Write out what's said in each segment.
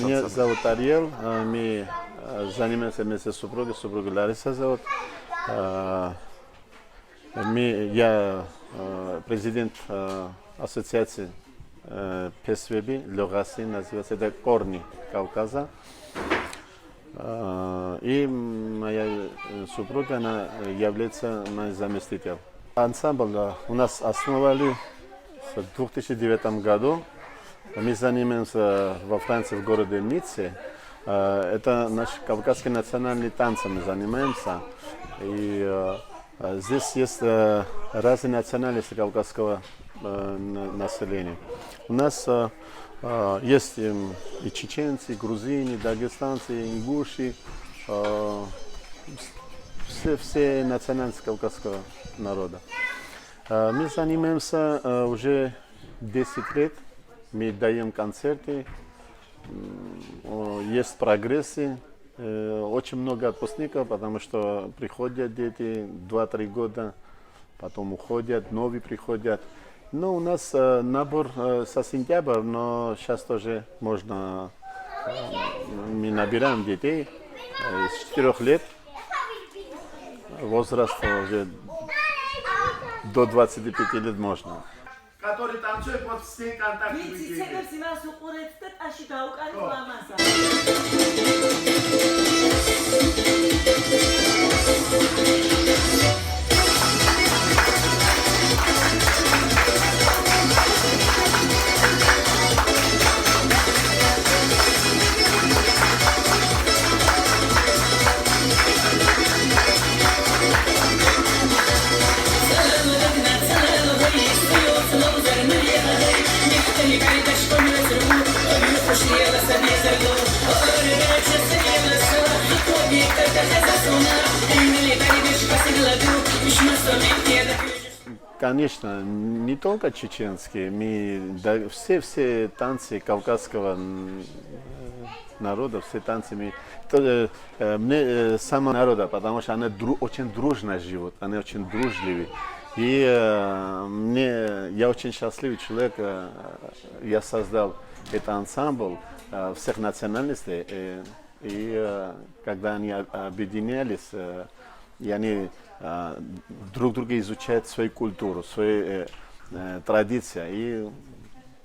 Меня зовут Ариэл, мы занимаемся вместе с супругой Лариса зовут. Я президент ассоциации Песвеби, Легаси называется, это корни Кавказа. И моя супруга, она является моим заместителем. Ансамбль у нас основали в 2009 году. Мы занимаемся во Франции, в городе Ницце. Это наш кавказский национальный танц, мы занимаемся. И здесь есть разные национальности кавказского населения. У нас есть и чеченцы, и грузины, и дагестанцы, и ингуши, все национальности кавказского народа. Мы занимаемся уже 10 лет. Мы даем концерты, есть прогрессы, очень много отпускников, потому что приходят дети 2-3 года, потом уходят, новые приходят. Но у нас набор со сентября, но сейчас тоже можно, мы набираем детей с 4 лет, возраст уже до 25 лет можно. Который танцует вот все контакты. Видите, цепер симас уқурет ашита уқарит ламаса. Конечно, не только чеченские, все танцы кавказского народа, все танцы, мне сама народа, потому что они очень дружно живут, они очень дружливые. И я очень счастливый человек, я создал этот ансамбль всех национальностей, и когда они объединялись, и они друг друга изучают свою культуру, свои традиции. И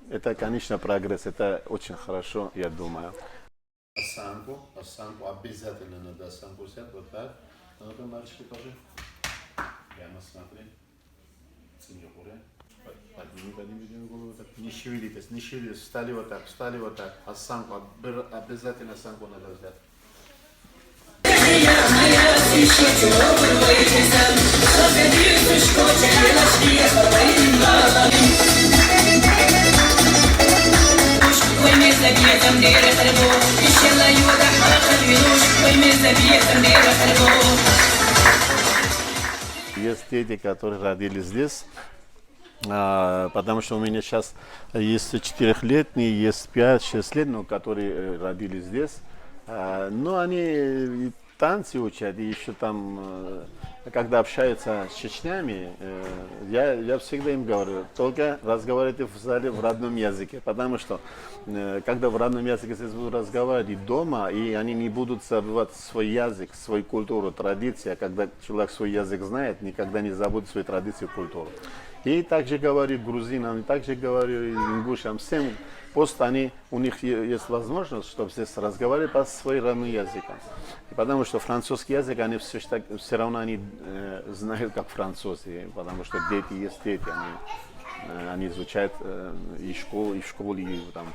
это, конечно, прогресс, это очень хорошо, я думаю. Осанку обязательно надо осанку взять, вот так. Ну-ка, мальчики тоже. Прямо смотри. Подними голову, так. Не шевелитесь, встали вот так, осанку, обязательно осанку надо взять. Есть дети, которые родились здесь, потому что у меня сейчас есть 4-летние, есть 5-6 лет, но которые родились здесь. Но они танцы учат, и еще там, когда общаются с чечнями, я всегда им говорю, только разговаривайте в зале в родном языке, потому что, когда в родном языке здесь будут разговаривать дома, и они не будут забывать свой язык, свою культуру, традиции, а когда человек свой язык знает, никогда не забудет свои традиции и культуру. И также говорю грузинам, и также говорю ингушам, всем, просто у них есть возможность, чтобы здесь разговаривать по своим родным языкам. Потому что французский язык, они все равно они знают как французы, потому что дети есть дети, они изучают и в школе, и там,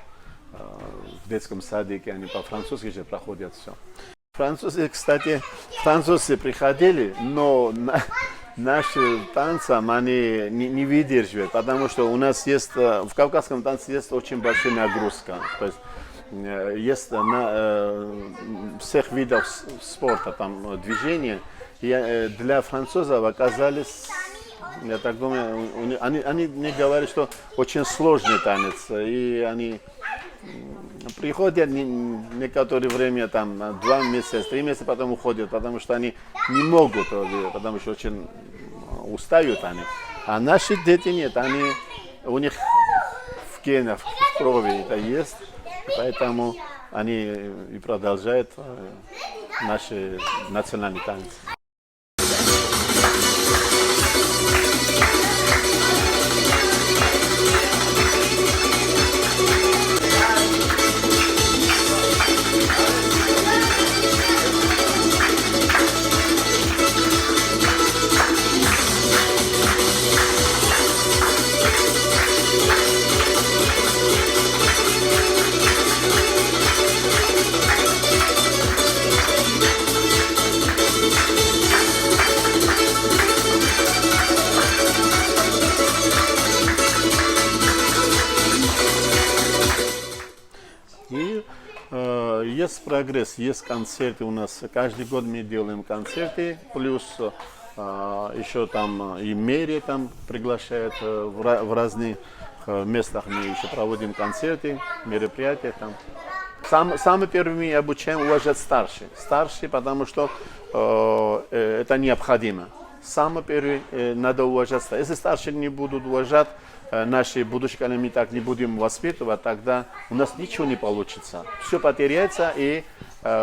в детском садике, они по-французски же проходят все. Французы, кстати, приходили, но наши танцы они не выдерживают, потому что у нас есть, в кавказском танце есть очень большая нагрузка. То есть есть всех видов спорта, там, движения. И для французов оказались, я так думаю, они мне говорят, что очень сложный танец. И они приходят некоторое время, там, 2 месяца, 3 месяца, потом уходят, потому что они не могут, потому что очень устают они. А наши дети нет, у них в генах, в крови это есть, поэтому они и продолжают наши национальные танцы. И есть прогресс, есть концерты у нас. Каждый год мы делаем концерты, плюс еще там и мэрия там приглашает в разных местах. Мы еще проводим концерты, мероприятия там. Самое первое мы обучаем уважать старших. Старшие, потому что это необходимо. Самое первое надо уважать старших. Если старшие не будут уважать, наши будущие мы так не будем воспитывать, тогда у нас ничего не получится. Все потеряется и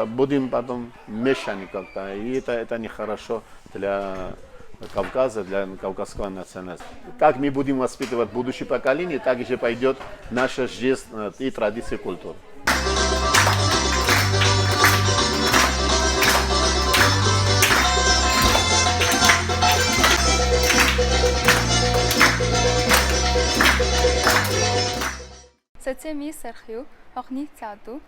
будем потом мешаны как-то. И это нехорошо для Кавказа, для кавказского национальности. Как мы будем воспитывать будущее поколение, так же пойдет наша жизнь и традиция, и культура. Сацеми Сархиу, Ахни Цаду,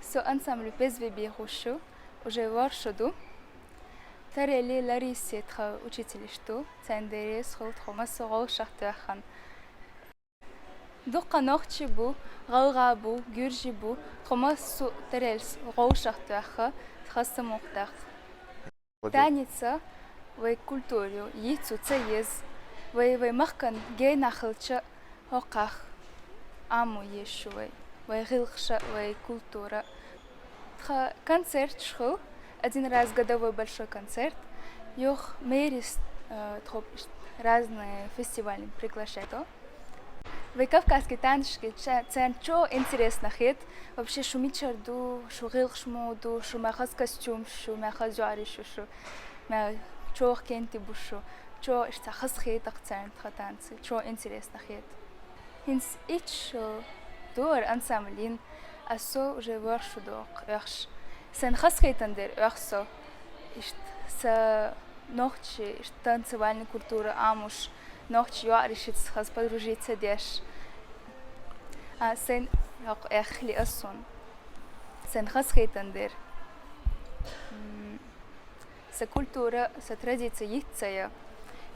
со ансамбль Безвеби Рушу, уже Варшуду, Тарели Ларисе Тха учителишту, Цендере Схол Тхомас Рол Шахтахан. Дука Нохчибу, Раурабу, Гюржибу, Тхомас Тарельс Рол Шахтаха, Тхасамухтах. Таница, вей культуру, Яйцу Цаез, вей Махкан, Гей Нахалча, Хоках. Аму ешуй, вай гилхша, вай культура. Концерт шел, один раз годовой большой концерт. Юх мэрис разные фестивали приглашают. Вай кавказский танчики, цен чо интересно хит. Вообще шумичарду, шу гилхшмоду, шу махас костюм, шу махас жуаришу, шу чо кенти бушу, чо штахас хит акцент танцы, чо интересно хит. Hins iets door ensemble aso je warshu doq ersh sen khaskhaytan der erso ist sa nochtchi ist танцевальная культура амуш nochtchi яришits khas подружиться деш а sen yoq erkhli asun sen khaskhaytan der sa культура sa традиция yitsaya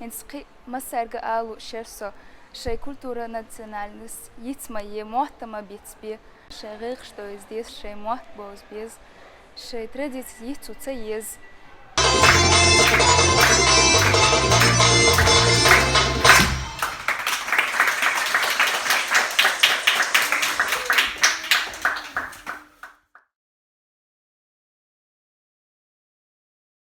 hins масарга алу шерсо шей культура национальность, яйцма е мохтама битсби, шей рых, что здесь, шей мохт боз без, шей традиция яйцу цаез,